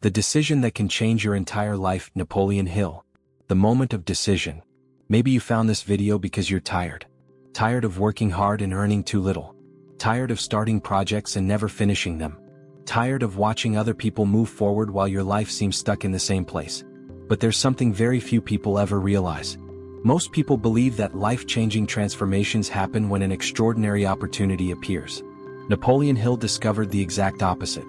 The decision that can change your entire life. Napoleon Hill. The moment of decision. Maybe you found this video because you're tired. Tired of working hard and earning too little. Tired of starting projects and never finishing them. Tired of watching other people move forward while your life seems stuck in the same place. But there's something very few people ever realize. Most people believe that life-changing transformations happen when an extraordinary opportunity appears. Napoleon Hill discovered the exact opposite.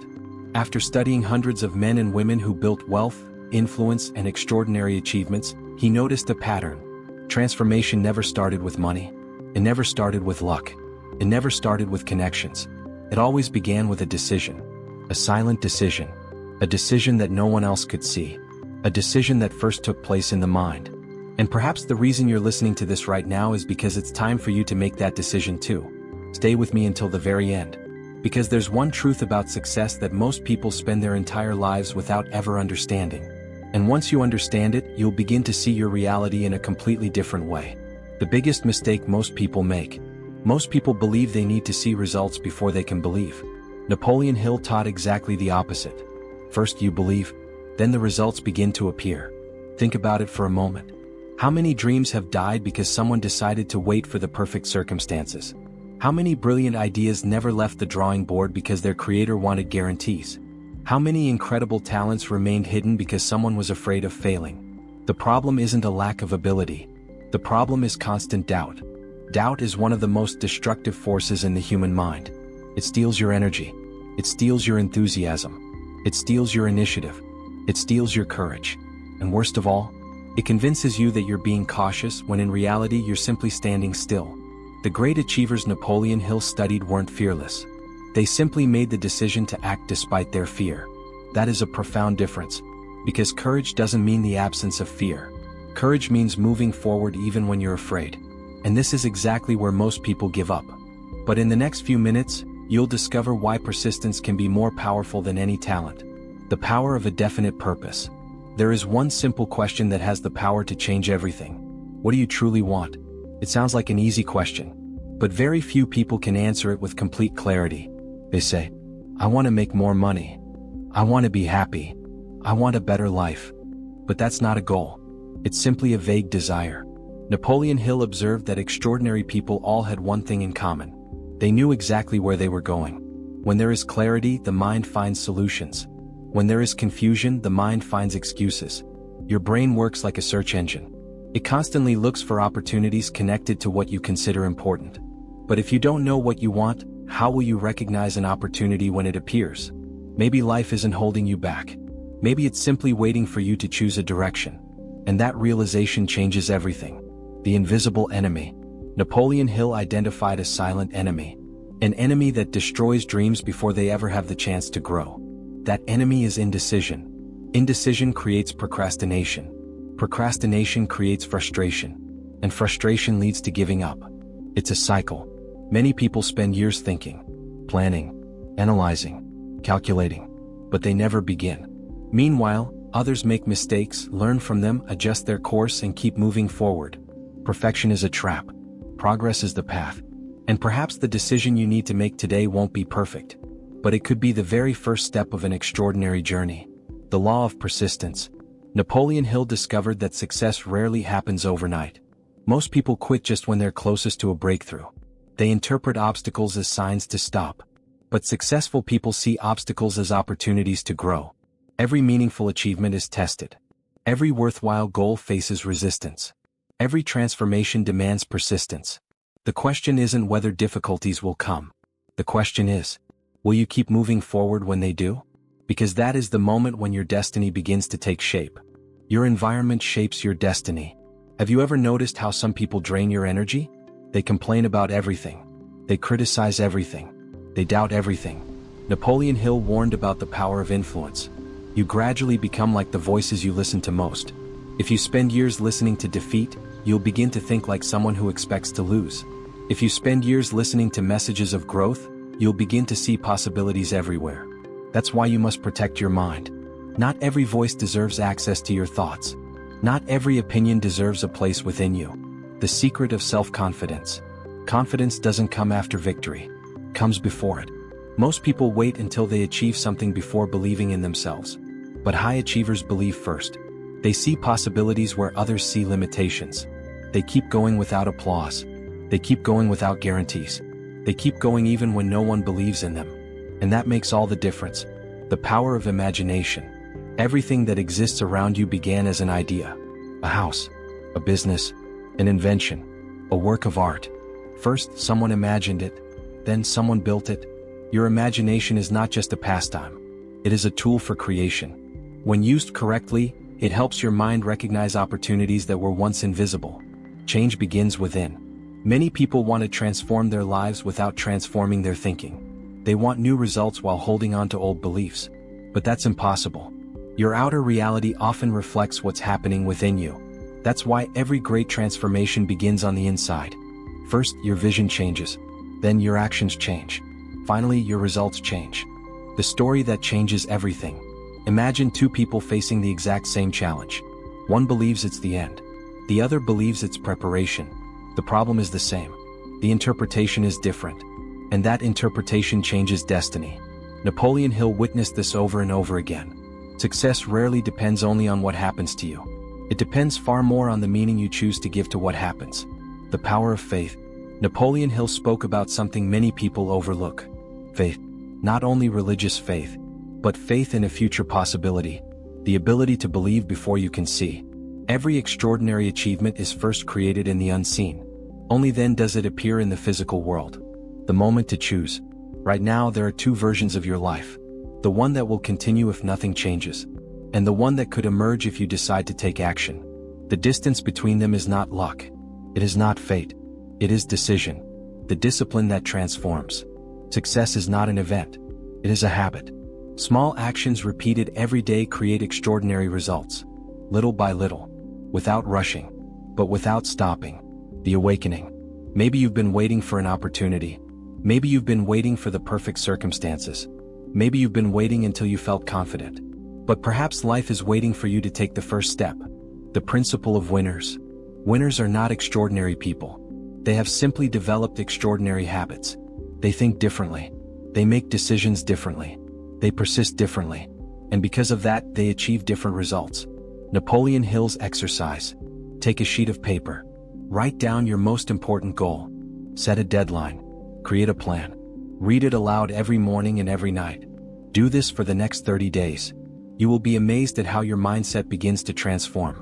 After studying hundreds of men and women who built wealth, influence, and extraordinary achievements, he noticed a pattern. Transformation never started with money. It never started with luck. It never started with connections. It always began with a decision. A silent decision. A decision that no one else could see. A decision that first took place in the mind. And perhaps the reason you're listening to this right now is because it's time for you to make that decision too. Stay with me until the very end. Because there's one truth about success that most people spend their entire lives without ever understanding. And once you understand it, you'll begin to see your reality in a completely different way. The biggest mistake most people make. Most people believe they need to see results before they can believe. Napoleon Hill taught exactly the opposite. First you believe, then the results begin to appear. Think about it for a moment. How many dreams have died because someone decided to wait for the perfect circumstances? How many brilliant ideas never left the drawing board because their creator wanted guarantees? How many incredible talents remained hidden because someone was afraid of failing? The problem isn't a lack of ability. The problem is constant doubt. Doubt is one of the most destructive forces in the human mind. It steals your energy. It steals your enthusiasm. It steals your initiative. It steals your courage. And worst of all, it convinces you that you're being cautious when in reality you're simply standing still. The great achievers Napoleon Hill studied weren't fearless. They simply made the decision to act despite their fear. That is a profound difference, because courage doesn't mean the absence of fear. Courage means moving forward even when you're afraid. And this is exactly where most people give up. But in the next few minutes, you'll discover why persistence can be more powerful than any talent. The power of a definite purpose. There is one simple question that has the power to change everything. What do you truly want? It sounds like an easy question, but very few people can answer it with complete clarity. They say, I want to make more money. I want to be happy. I want a better life. But that's not a goal. It's simply a vague desire. Napoleon Hill observed that extraordinary people all had one thing in common. They knew exactly where they were going. When there is clarity, the mind finds solutions. When there is confusion, the mind finds excuses. Your brain works like a search engine. It constantly looks for opportunities connected to what you consider important. But if you don't know what you want, how will you recognize an opportunity when it appears? Maybe life isn't holding you back. Maybe it's simply waiting for you to choose a direction. And that realization changes everything. The invisible enemy. Napoleon Hill identified a silent enemy. An enemy that destroys dreams before they ever have the chance to grow. That enemy is indecision. Indecision creates procrastination. Procrastination creates frustration. And frustration leads to giving up. It's a cycle. Many people spend years thinking, planning, analyzing, calculating, but they never begin. Meanwhile, others make mistakes, learn from them, adjust their course, and keep moving forward. Perfection is a trap. Progress is the path. And perhaps the decision you need to make today won't be perfect, but it could be the very first step of an extraordinary journey. The law of persistence. Napoleon Hill discovered that success rarely happens overnight. Most people quit just when they're closest to a breakthrough. They interpret obstacles as signs to stop. But successful people see obstacles as opportunities to grow. Every meaningful achievement is tested. Every worthwhile goal faces resistance. Every transformation demands persistence. The question isn't whether difficulties will come. The question is, will you keep moving forward when they do? Because that is the moment when your destiny begins to take shape. Your environment shapes your destiny. Have you ever noticed how some people drain your energy? They complain about everything. They criticize everything. They doubt everything. Napoleon Hill warned about the power of influence. You gradually become like the voices you listen to most. If you spend years listening to defeat, you'll begin to think like someone who expects to lose. If you spend years listening to messages of growth, you'll begin to see possibilities everywhere. That's why you must protect your mind. Not every voice deserves access to your thoughts. Not every opinion deserves a place within you. The secret of self-confidence. Confidence doesn't come after victory. It comes before it. Most people wait until they achieve something before believing in themselves. But high achievers believe first. They see possibilities where others see limitations. They keep going without applause. They keep going without guarantees. They keep going even when no one believes in them. And that makes all the difference. The power of imagination. Everything that exists around you began as an idea. A house, a business, an invention, a work of art. First, someone imagined it, then someone built it. Your imagination is not just a pastime. It is a tool for creation. When used correctly, it helps your mind recognize opportunities that were once invisible. Change begins within. Many people want to transform their lives without transforming their thinking. They want new results while holding on to old beliefs. But that's impossible. Your outer reality often reflects what's happening within you. That's why every great transformation begins on the inside. First, your vision changes. Then your actions change. Finally, your results change. The story that changes everything. Imagine two people facing the exact same challenge. One believes it's the end. The other believes it's preparation. The problem is the same. The interpretation is different. And that interpretation changes destiny. Napoleon Hill witnessed this over and over again. Success rarely depends only on what happens to you. It depends far more on the meaning you choose to give to what happens. The power of faith. Napoleon Hill spoke about something many people overlook. Faith. Not only religious faith, but faith in a future possibility. The ability to believe before you can see. Every extraordinary achievement is first created in the unseen. Only then does it appear in the physical world. The moment to choose. Right now there are two versions of your life. The one that will continue if nothing changes. And the one that could emerge if you decide to take action. The distance between them is not luck. It is not fate. It is decision. The discipline that transforms. Success is not an event. It is a habit. Small actions repeated every day create extraordinary results. Little by little. Without rushing. But without stopping. The awakening. Maybe you've been waiting for an opportunity. Maybe you've been waiting for the perfect circumstances. Maybe you've been waiting until you felt confident. But perhaps life is waiting for you to take the first step. The principle of winners. Winners are not extraordinary people. They have simply developed extraordinary habits. They think differently. They make decisions differently. They persist differently. And because of that, they achieve different results. Napoleon Hill's exercise. Take a sheet of paper. Write down your most important goal. Set a deadline. Create a plan. Read it aloud every morning and every night. Do this for the next 30 days. You will be amazed at how your mindset begins to transform.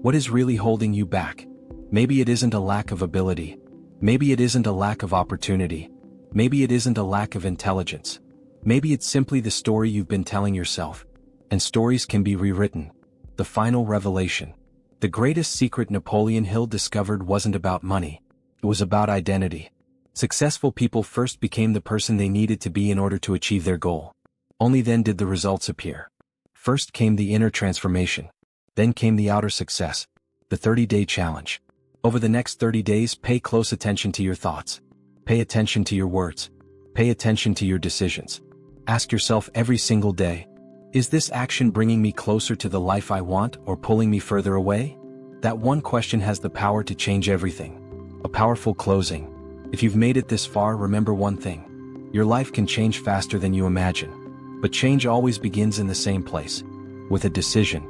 What is really holding you back? Maybe it isn't a lack of ability. Maybe it isn't a lack of opportunity. Maybe it isn't a lack of intelligence. Maybe it's simply the story you've been telling yourself. And stories can be rewritten. The final revelation. The greatest secret Napoleon Hill discovered wasn't about money. It was about identity. Successful people first became the person they needed to be in order to achieve their goal. Only then did the results appear. First came the inner transformation. Then came the outer success. The 30-day challenge. Over the next 30 days, pay close attention to your thoughts. Pay attention to your words. Pay attention to your decisions. Ask yourself every single day, is this action bringing me closer to the life I want or pulling me further away? That one question has the power to change everything. A powerful closing. If you've made it this far, remember one thing. Your life can change faster than you imagine. But change always begins in the same place. With a decision.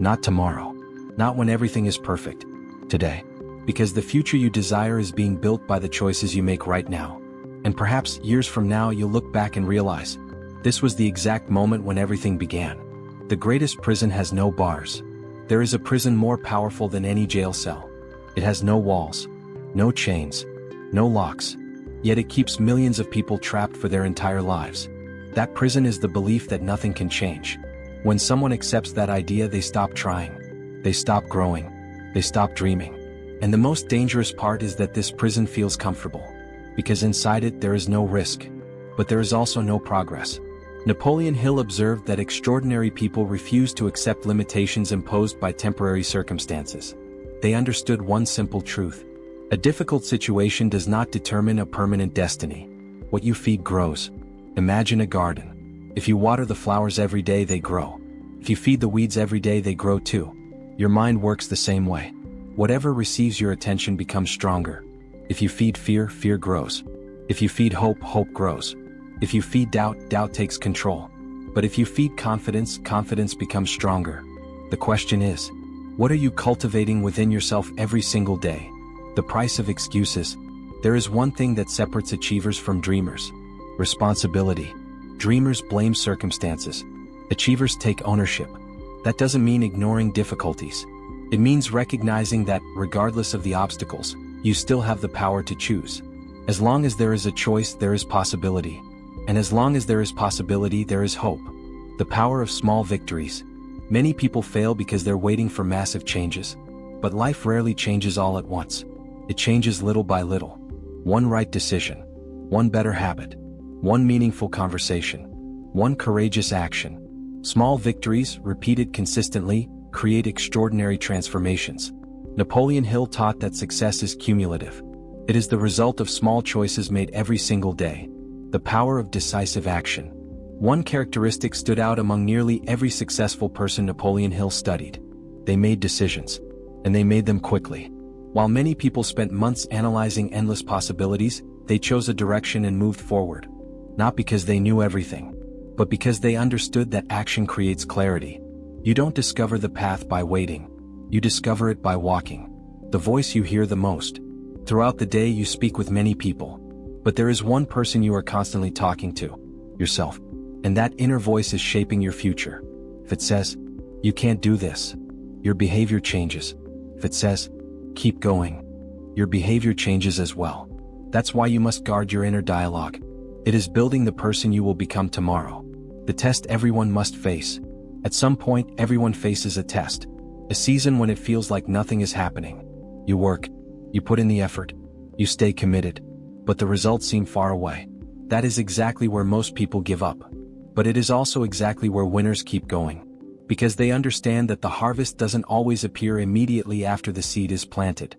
Not tomorrow. Not when everything is perfect. Today. Because the future you desire is being built by the choices you make right now. And perhaps years from now you'll look back and realize, this was the exact moment when everything began. The greatest prison has no bars. There is a prison more powerful than any jail cell. It has no walls, no chains, no locks. Yet it keeps millions of people trapped for their entire lives. That prison is the belief that nothing can change. When someone accepts that idea, they stop trying. They stop growing. They stop dreaming. And the most dangerous part is that this prison feels comfortable. Because inside it there is no risk. But there is also no progress. Napoleon Hill observed that extraordinary people refuse to accept limitations imposed by temporary circumstances. They understood one simple truth. A difficult situation does not determine a permanent destiny. What you feed grows. Imagine a garden. If you water the flowers every day, they grow. If you feed the weeds every day, they grow too. Your mind works the same way. Whatever receives your attention becomes stronger. If you feed fear, fear grows. If you feed hope, hope grows. If you feed doubt, doubt takes control. But if you feed confidence, confidence becomes stronger. The question is, what are you cultivating within yourself every single day? The price of excuses. There is one thing that separates achievers from dreamers: responsibility. Dreamers blame circumstances. Achievers take ownership. That doesn't mean ignoring difficulties. It means recognizing that, regardless of the obstacles, you still have the power to choose. As long as there is a choice, there is possibility. And as long as there is possibility, there is hope. The power of small victories. Many people fail because they're waiting for massive changes. But life rarely changes all at once. It changes little by little. One right decision. One better habit. One meaningful conversation. One courageous action. Small victories, repeated consistently, create extraordinary transformations. Napoleon Hill taught that success is cumulative. It is the result of small choices made every single day. The power of decisive action. One characteristic stood out among nearly every successful person Napoleon Hill studied. They made decisions. And they made them quickly. While many people spent months analyzing endless possibilities, they chose a direction and moved forward. Not because they knew everything, but because they understood that action creates clarity. You don't discover the path by waiting. You discover it by walking. The voice you hear the most. Throughout the day you speak with many people. But there is one person you are constantly talking to: yourself. And that inner voice is shaping your future. If it says, "You can't do this," your behavior changes. If it says, "Keep going," your behavior changes as well. That's why you must guard your inner dialogue. It is building the person you will become tomorrow. The test everyone must face. At some point, everyone faces a test. A season when it feels like nothing is happening. You work. You put in the effort. You stay committed. But the results seem far away. That is exactly where most people give up. But it is also exactly where winners keep going. Because they understand that the harvest doesn't always appear immediately after the seed is planted.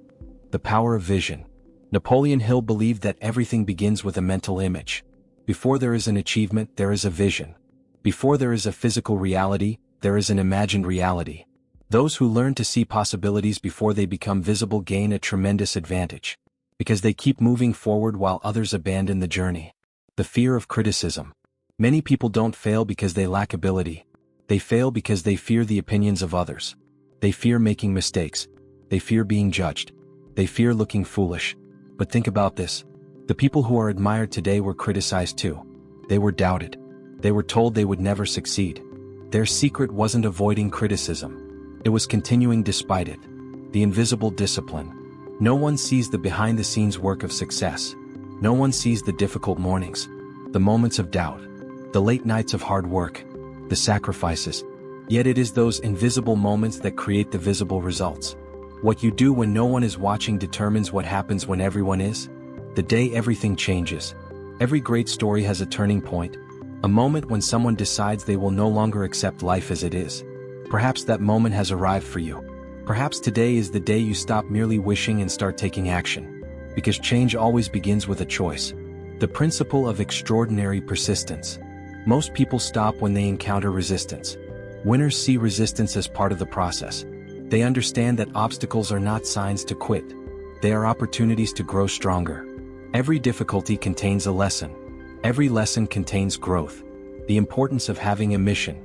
The power of vision. Napoleon Hill believed that everything begins with a mental image. Before there is an achievement, there is a vision. Before there is a physical reality, there is an imagined reality. Those who learn to see possibilities before they become visible gain a tremendous advantage. Because they keep moving forward while others abandon the journey. The fear of criticism. Many people don't fail because they lack ability. They fail because they fear the opinions of others. They fear making mistakes. They fear being judged. They fear looking foolish. But think about this. The people who are admired today were criticized too. They were doubted. They were told they would never succeed. Their secret wasn't avoiding criticism. It was continuing despite it. The invisible discipline. No one sees the behind-the-scenes work of success. No one sees the difficult mornings, the moments of doubt, the late nights of hard work, the sacrifices. Yet it is those invisible moments that create the visible results. What you do when no one is watching determines what happens when everyone is. The day everything changes. Every great story has a turning point. A moment when someone decides they will no longer accept life as it is. Perhaps that moment has arrived for you. Perhaps today is the day you stop merely wishing and start taking action. Because change always begins with a choice. The principle of extraordinary persistence. Most people stop when they encounter resistance. Winners see resistance as part of the process. They understand that obstacles are not signs to quit. They are opportunities to grow stronger. Every difficulty contains a lesson. Every lesson contains growth. The importance of having a mission.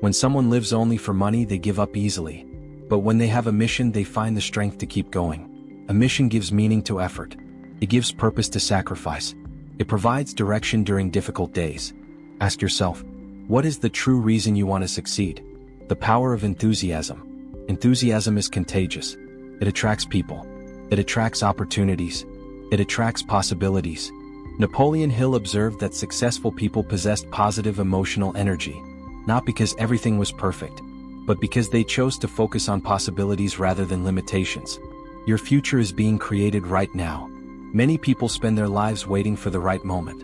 When someone lives only for money, they give up easily. But when they have a mission, they find the strength to keep going. A mission gives meaning to effort. It gives purpose to sacrifice. It provides direction during difficult days. Ask yourself, what is the true reason you want to succeed? The power of enthusiasm. Enthusiasm is contagious. It attracts people. It attracts opportunities. It attracts possibilities. Napoleon Hill observed that successful people possessed positive emotional energy, not because everything was perfect, but because they chose to focus on possibilities rather than limitations. Your future is being created right now. Many people spend their lives waiting for the right moment.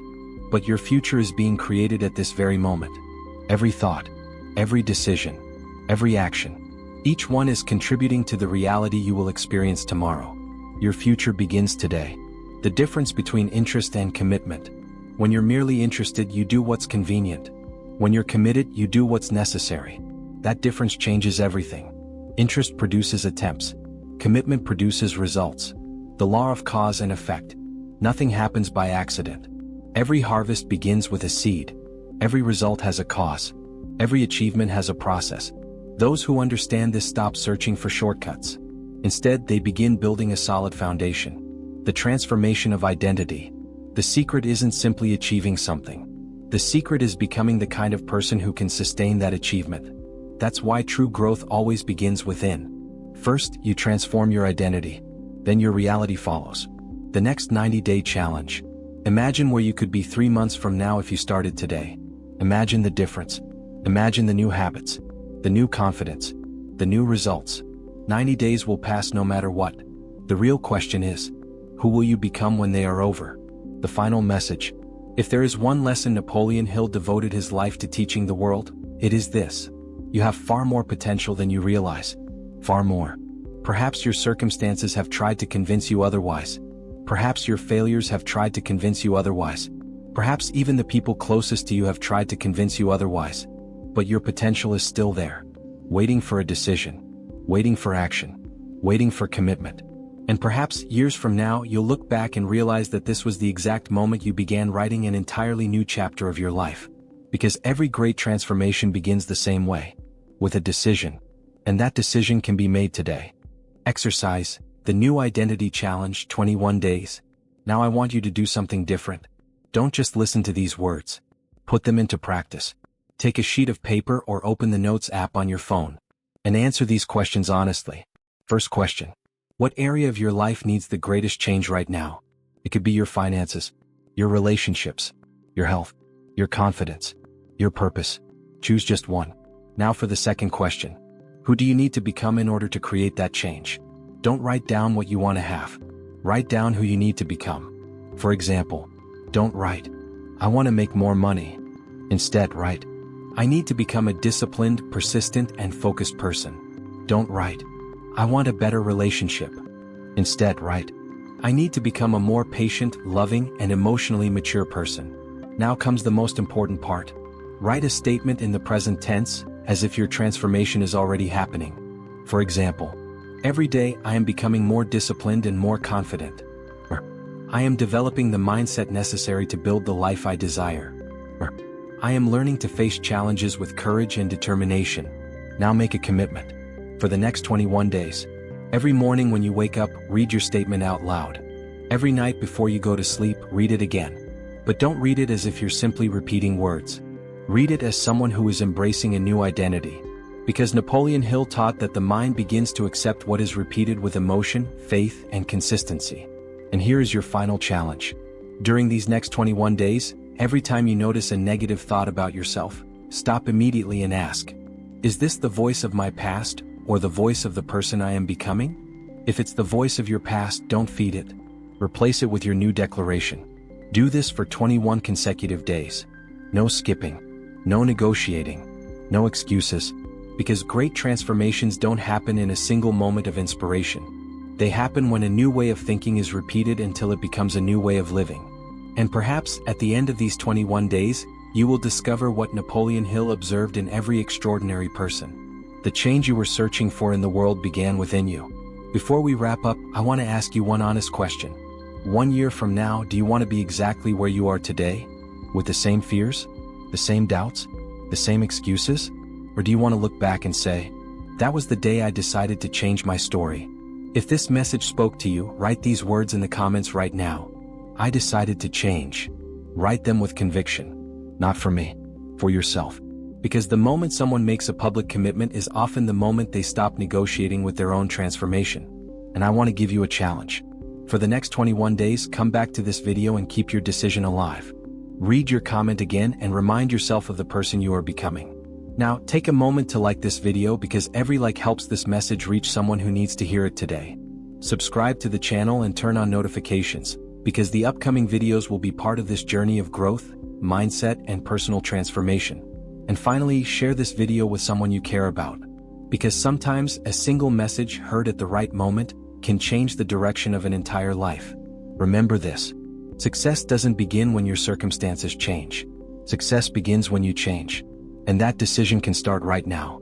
But your future is being created at this very moment. Every thought, every decision, every action, each one is contributing to the reality you will experience tomorrow. Your future begins today. The difference between interest and commitment. When you're merely interested, you do what's convenient. When you're committed, you do what's necessary. That difference changes everything. Interest produces attempts. Commitment produces results. The law of cause and effect. Nothing happens by accident. Every harvest begins with a seed. Every result has a cause. Every achievement has a process. Those who understand this stop searching for shortcuts. Instead, they begin building a solid foundation. The transformation of identity. The secret isn't simply achieving something. The secret is becoming the kind of person who can sustain that achievement. That's why true growth always begins within. First, you transform your identity. Then your reality follows. The next 90-day challenge. Imagine where you could be 3 months from now if you started today. Imagine the difference. Imagine the new habits, the new confidence, the new results. 90 days will pass no matter what. The real question is, who will you become when they are over? The final message. If there is one lesson Napoleon Hill devoted his life to teaching the world, it is this. You have far more potential than you realize. Far more. Perhaps your circumstances have tried to convince you otherwise. Perhaps your failures have tried to convince you otherwise. Perhaps even the people closest to you have tried to convince you otherwise. But your potential is still there. Waiting for a decision. Waiting for action. Waiting for commitment. And perhaps years from now you'll look back and realize that this was the exact moment you began writing an entirely new chapter of your life. Because every great transformation begins the same way. With a decision. And that decision can be made today. Exercise, the new identity challenge, 21 days. Now I want you to do something different. Don't just listen to these words. Put them into practice. Take a sheet of paper or open the Notes app on your phone. And answer these questions honestly. First question. What area of your life needs the greatest change right now? It could be your finances, your relationships, your health, your confidence, your purpose. Choose just one. Now for the second question. Who do you need to become in order to create that change? Don't write down what you want to have. Write down who you need to become. For example, don't write, I want to make more money. Instead, write, I need to become a disciplined, persistent, and focused person. Don't write, I want a better relationship. Instead, write, I need to become a more patient, loving, and emotionally mature person. Now comes the most important part. Write a statement in the present tense, as if your transformation is already happening. For example, every day I am becoming more disciplined and more confident. Or, I am developing the mindset necessary to build the life I desire. Or, I am learning to face challenges with courage and determination. Now make a commitment. For the next 21 days. Every morning when you wake up, read your statement out loud. Every night before you go to sleep, read it again. But don't read it as if you're simply repeating words. Read it as someone who is embracing a new identity. Because Napoleon Hill taught that the mind begins to accept what is repeated with emotion, faith, and consistency. And here is your final challenge. During these next 21 days, every time you notice a negative thought about yourself, stop immediately and ask, is this the voice of my past, or the voice of the person I am becoming? If it's the voice of your past, don't feed it. Replace it with your new declaration. Do this for 21 consecutive days. No skipping. No negotiating. No excuses. Because great transformations don't happen in a single moment of inspiration. They happen when a new way of thinking is repeated until it becomes a new way of living. And perhaps, at the end of these 21 days, you will discover what Napoleon Hill observed in every extraordinary person. The change you were searching for in the world began within you. Before we wrap up, I want to ask you one honest question. 1 year from now, do you want to be exactly where you are today? With the same fears? The same doubts? The same excuses? Or do you want to look back and say, that was the day I decided to change my story? If this message spoke to you, write these words in the comments right now. I decided to change. Write them with conviction. Not for me. For yourself. Because the moment someone makes a public commitment is often the moment they stop negotiating with their own transformation. And I want to give you a challenge. For the next 21 days, come back to this video and keep your decision alive. Read your comment again and remind yourself of the person you are becoming. Now, take a moment to like this video because every like helps this message reach someone who needs to hear it today. Subscribe to the channel and turn on notifications, because the upcoming videos will be part of this journey of growth, mindset, and personal transformation. And finally, share this video with someone you care about. Because sometimes, a single message heard at the right moment can change the direction of an entire life. Remember this. Success doesn't begin when your circumstances change. Success begins when you change. And that decision can start right now.